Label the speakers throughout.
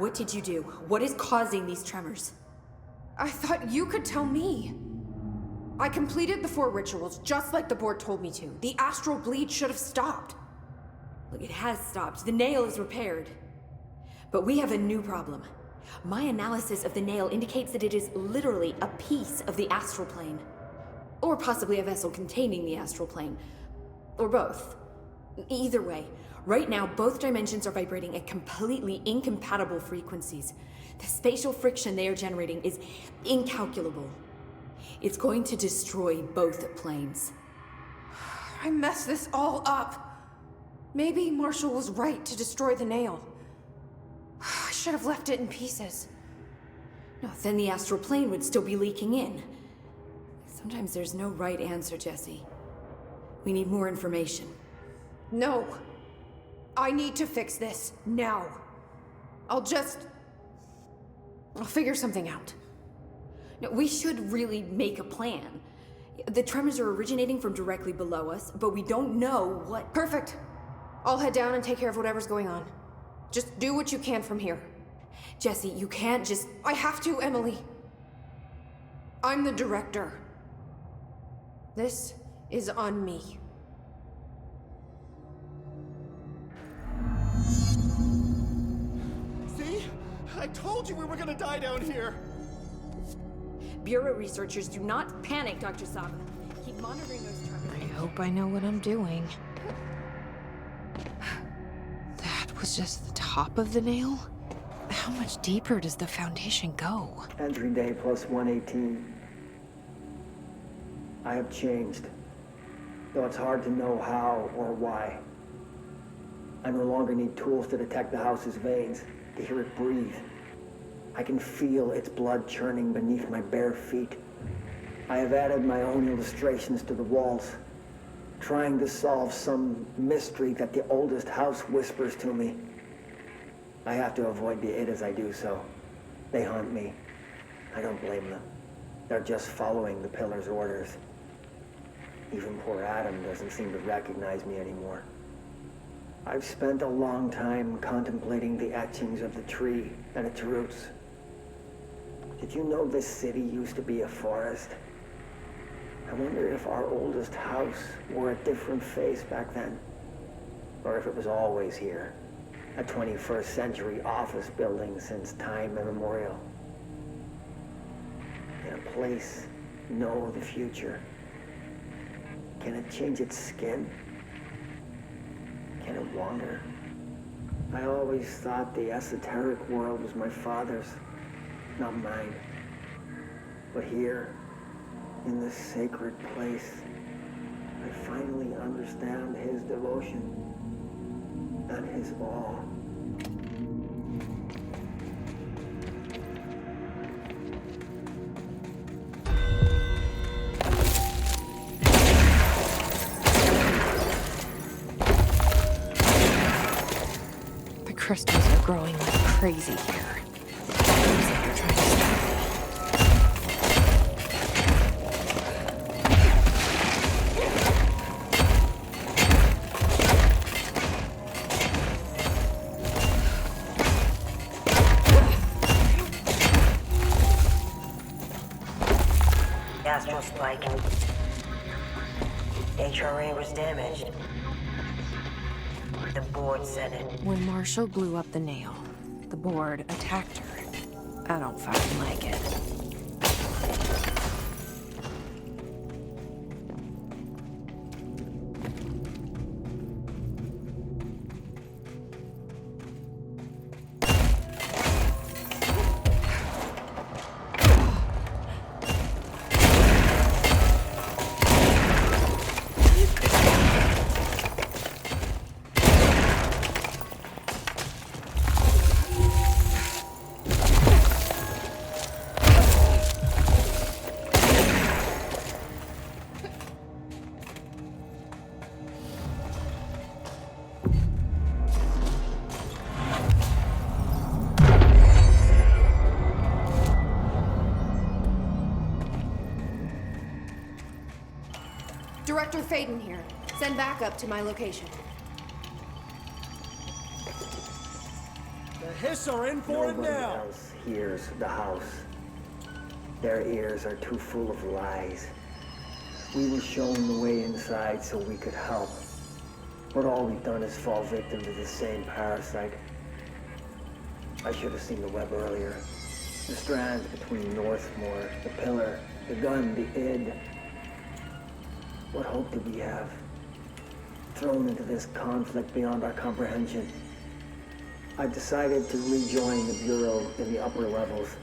Speaker 1: What did you do? What is causing these tremors?
Speaker 2: I thought you could tell me. I completed the 4 rituals, just like the board told me to. The astral bleed should have stopped.
Speaker 1: Look, it has stopped. The nail is repaired. But we have a new problem. My analysis of the nail indicates that it is literally a piece of the astral plane. Or possibly a vessel containing the astral plane. Or both. Either way, right now both dimensions are vibrating at completely incompatible frequencies. The spatial friction they are generating is incalculable. It's going to destroy both planes.
Speaker 2: I messed this all up. Maybe Marshall was right to destroy the nail. I should have left it in pieces.
Speaker 1: No, then the astral plane would still be leaking in. Sometimes there's no right answer, Jesse. We need more information.
Speaker 2: No. I need to fix this, now. I'll figure something out.
Speaker 1: No, we should really make a plan. The tremors are originating from directly below us, but we don't know what...
Speaker 2: Perfect. I'll head down and take care of whatever's going on. Just do what you can from here.
Speaker 1: Jesse, you can't just...
Speaker 2: I have to, Emily. I'm the director. This is on me.
Speaker 3: See? I told you we were gonna die down here!
Speaker 1: Bureau researchers do not panic, Dr. Saba. Keep monitoring those tremors.
Speaker 2: I hope I know what I'm doing. That was just the top of the nail? How much deeper does the foundation go?
Speaker 4: Entry day plus 118. I have changed, though it's hard to know how or why. I no longer need tools to detect the house's veins, to hear it breathe. I can feel its blood churning beneath my bare feet. I have added my own illustrations to the walls, trying to solve some mystery that the oldest house whispers to me. I have to avoid the it as I do so. They haunt me. I don't blame them. They're just following the pillar's orders. Even poor Adam doesn't seem to recognize me anymore. I've spent a long time contemplating the etchings of the tree and its roots. Did you know this city used to be a forest? I wonder if our oldest house wore a different face back then. Or if it was always here. A 21st century office building since time immemorial. Can a place know the future? Can it change its skin? Can it wander? I always thought the esoteric world was my father's, not mine. But here, in this sacred place, I finally understand his devotion and his awe.
Speaker 2: The crystals are growing like crazy here. Seems like they're trying to stop me.
Speaker 5: Astral spike. HRA was damaged. The board said it.
Speaker 2: When Marshall blew up the nail, the board attacked her. I don't fucking like it. Director Faden here. Send backup to my location.
Speaker 3: The Hiss are in for it
Speaker 4: Nobody
Speaker 3: now.
Speaker 4: else hears the house. Their ears are too full of lies. We were shown the way inside so we could help. But all we've done is fall victim to the same parasite. I should have seen the web earlier. The strands between Northmore, the pillar, the gun, the id. What hope did we have? Thrown into this conflict beyond our comprehension. I've decided to rejoin the Bureau in the upper levels,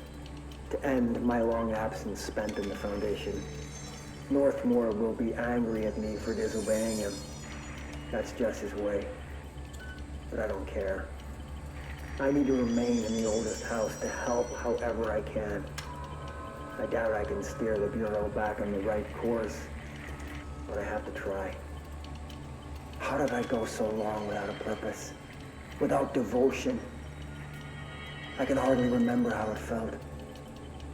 Speaker 4: to end my long absence spent in the Foundation. Northmore will be angry at me for disobeying him. That's just his way. But I don't care. I need to remain in the oldest house to help however I can. I doubt I can steer the Bureau back on the right course, but I have to try. How did I go so long without a purpose? Without devotion? I can hardly remember how it felt.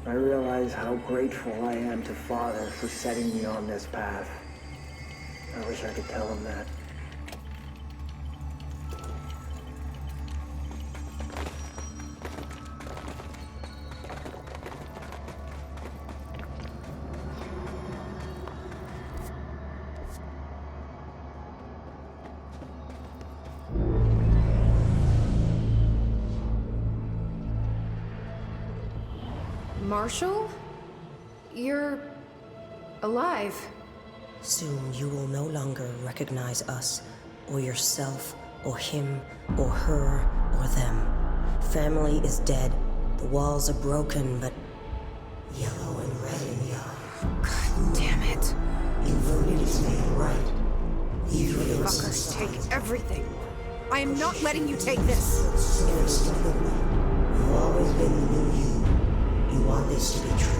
Speaker 4: I realize how grateful I am to Father for setting me on this path. I wish I could tell him that.
Speaker 2: Marshall? You're alive.
Speaker 6: Soon you will no longer recognize us, or yourself, or him, or her, or them. Family is dead. The walls are broken, but yellow and red in the eye.
Speaker 2: God damn it.
Speaker 6: Inverted is made right. These were the
Speaker 2: Fuckers
Speaker 6: resistance
Speaker 2: take everything. I am not letting you take this.
Speaker 6: inexplicably. You've always been the new you. You want this to be true.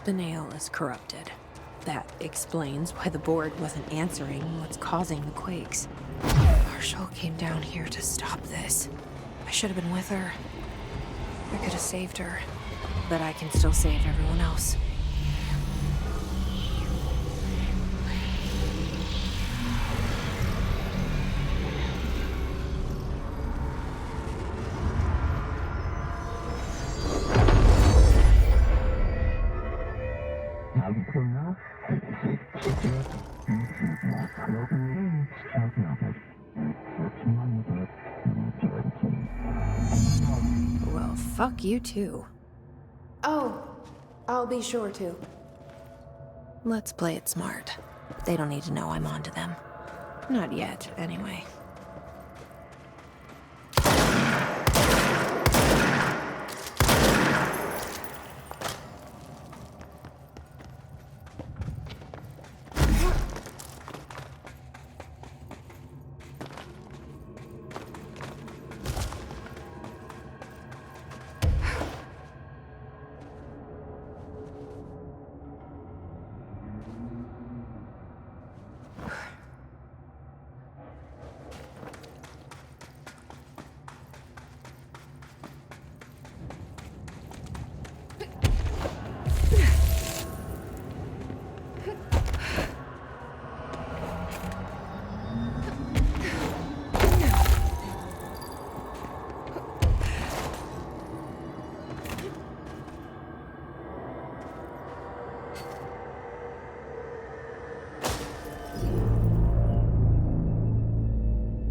Speaker 7: The nail is corrupted. That explains why the board wasn't answering what's causing the quakes. Marshall came down here to stop this. I should have been with her. I could have saved her. But I can still save everyone else. Well, fuck you too.
Speaker 2: Oh, I'll be sure to.
Speaker 7: Let's play it smart. They don't need to know I'm onto them. Not yet, anyway.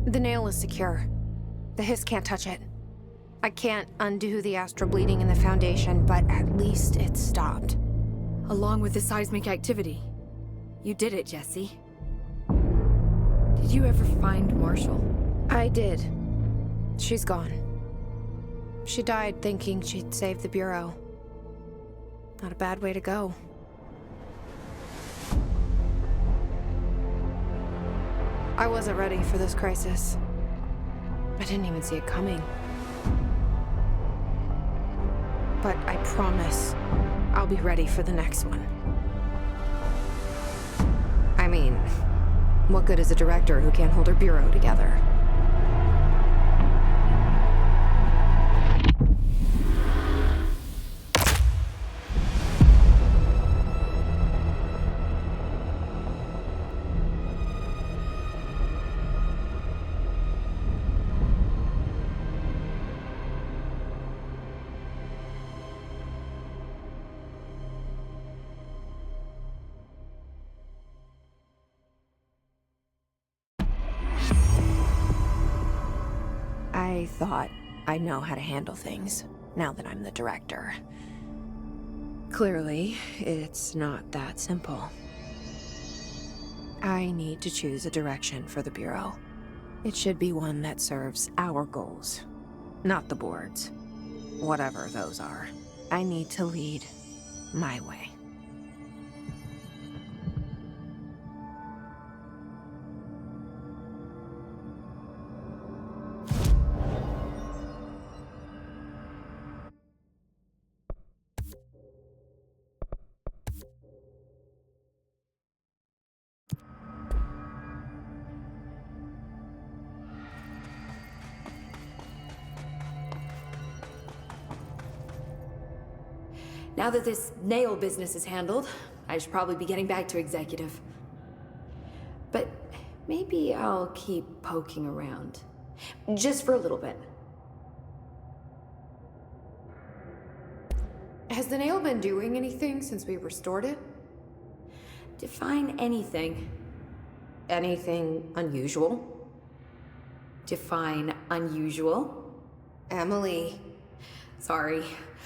Speaker 2: The nail is secure. The hiss can't touch it. I can't undo the astral bleeding in the Foundation, but at least it's stopped.
Speaker 1: Along with the seismic activity. You did it, Jesse. Did you ever find Marshall?
Speaker 2: I did. She's gone. She died thinking she'd save the Bureau. Not a bad way to go. I wasn't ready for this crisis. I didn't even see it coming. But I promise, I'll be ready for the next one. I mean, what good is a director who can't hold her bureau together?
Speaker 7: I thought I know how to handle things, now that I'm the director. Clearly, it's not that simple. I need to choose a direction for the Bureau. It should be one that serves our goals, not the board's. Whatever those are. I need to lead my way.
Speaker 1: Now that this nail business is handled, I should probably be getting back to executive. But maybe I'll keep poking around. Just for a little bit.
Speaker 2: Has the nail been doing anything since we restored it?
Speaker 1: Define anything. Anything unusual? Define unusual.
Speaker 2: Emily.
Speaker 1: Sorry,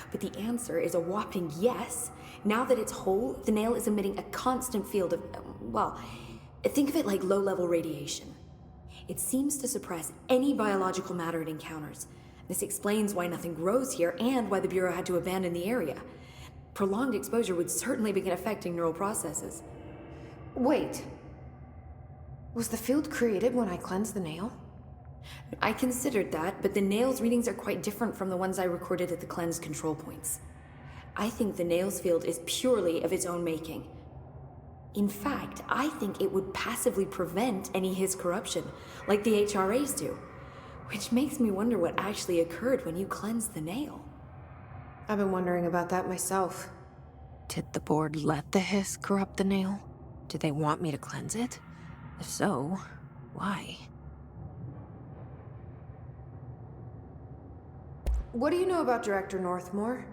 Speaker 1: but the answer is a whopping yes. Now that it's whole, the nail is emitting a constant field of, well, think of it like low-level radiation. It seems to suppress any biological matter it encounters. This explains why nothing grows here and why the Bureau had to abandon the area. Prolonged exposure would certainly begin affecting neural processes.
Speaker 2: Wait. Was the field created when I cleansed the nail?
Speaker 1: I considered that, but the nail's readings are quite different from the ones I recorded at the cleanse control points. I think the nail's field is purely of its own making. In fact, I think it would passively prevent any His corruption, like the HRAs do. Which makes me wonder what actually occurred when you cleansed the nail.
Speaker 2: I've been wondering about that myself.
Speaker 7: Did the board let the hiss corrupt the nail? Did they want me to cleanse it? If so, why?
Speaker 2: What do you know about Director Northmore?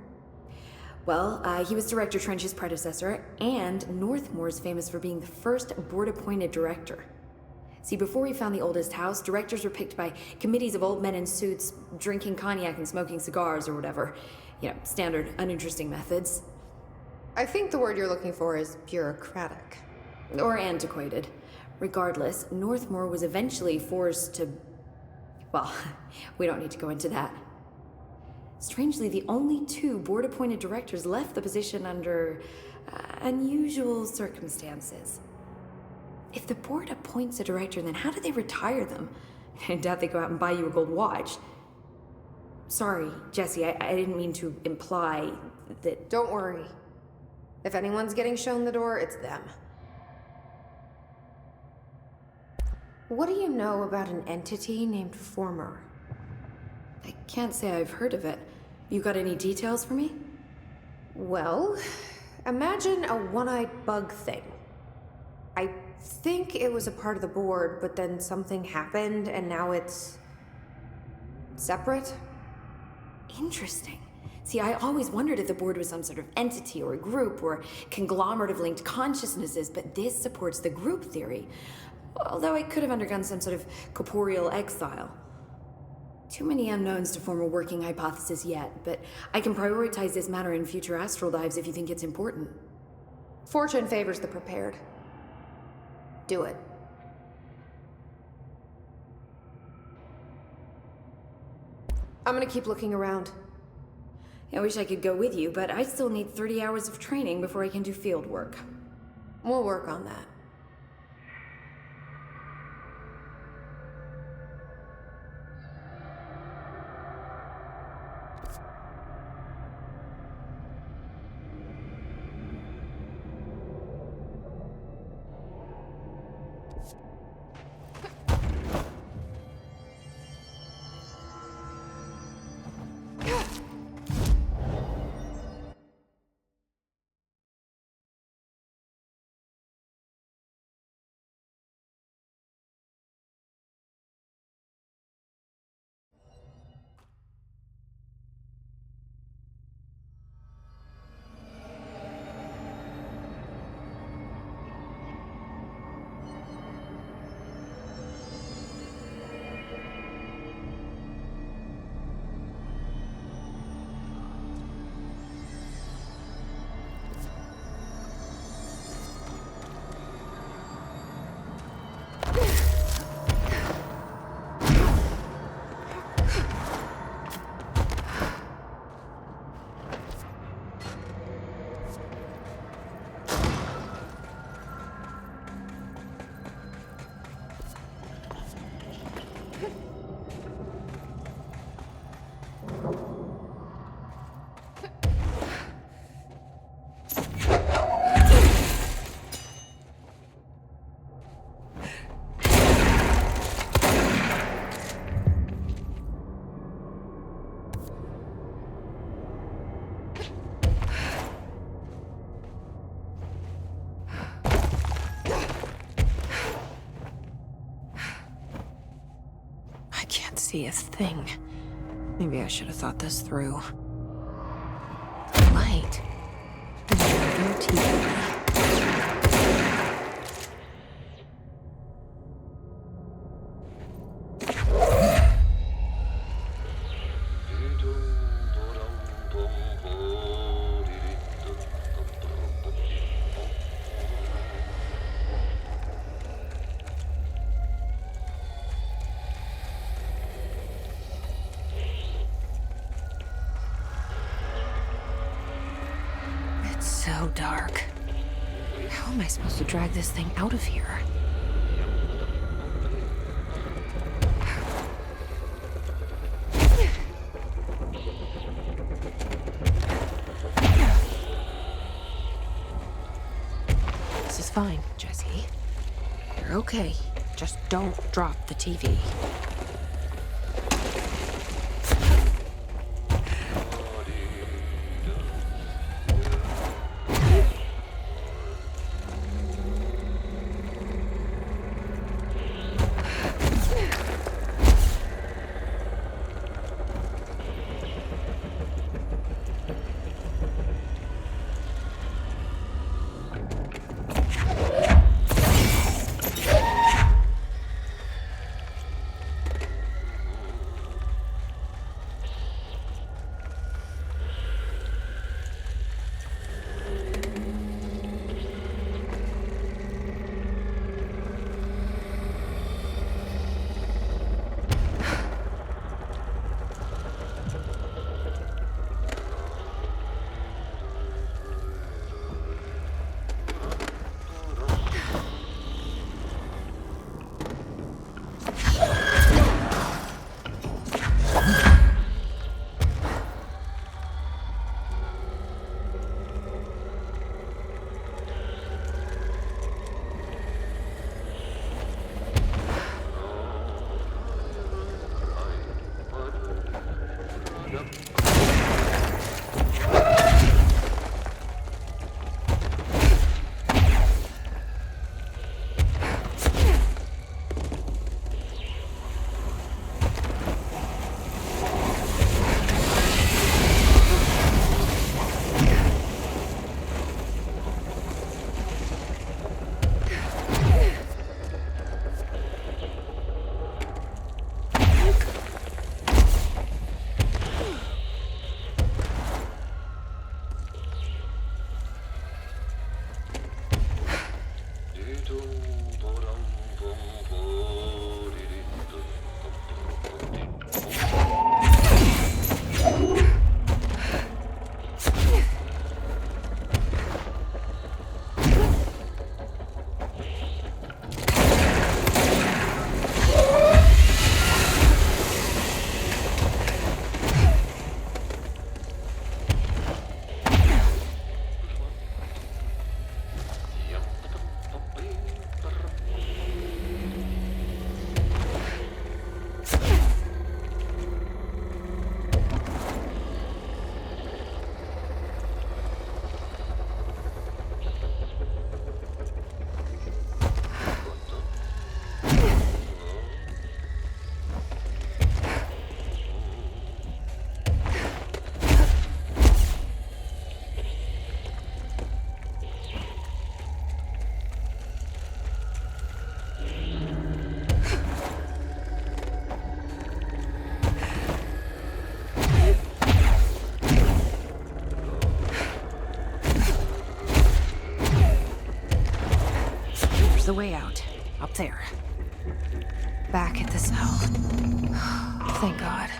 Speaker 1: Well, he was Director Trench's predecessor, and Northmore's famous for being the first board-appointed director. See, before we found the oldest house, directors were picked by committees of old men in suits, drinking cognac and smoking cigars or whatever. Standard, uninteresting methods.
Speaker 2: I think the word you're looking for is bureaucratic.
Speaker 1: Or antiquated. Regardless, Northmore was eventually forced to... Well, we don't need to go into that. Strangely, the only 2 board-appointed directors left the position under unusual circumstances. If the board appoints a director, then how do they retire them? I doubt they go out and buy you a gold watch. Sorry, Jesse, I didn't mean to imply that...
Speaker 2: Don't worry. If anyone's getting shown the door, it's them. What do you know about an entity named Former?
Speaker 1: I can't say I've heard of it. You got any details for me?
Speaker 2: Well, imagine a one-eyed bug thing. I think it was a part of the board, but then something happened and now it's... separate?
Speaker 1: Interesting. See, I always wondered if the board was some sort of entity or a group or conglomerate of linked consciousnesses, but this supports the group theory. Although it could have undergone some sort of corporeal exile. Too many unknowns to form a working hypothesis yet, but I can prioritize this matter in future astral dives if you think it's important.
Speaker 2: Fortune favors the prepared. Do it. I'm gonna keep looking around.
Speaker 1: I wish I could go with you, but I still need 30 hours of training before I can do field work.
Speaker 2: We'll work on that.
Speaker 7: See a thing. Maybe I should have thought this through. Light. Another TV. So dark. How am I supposed to drag this thing out of here? This is fine, Jesse. You're okay. Just don't drop the TV. The way out. Up there. Back at the cell. Thank God.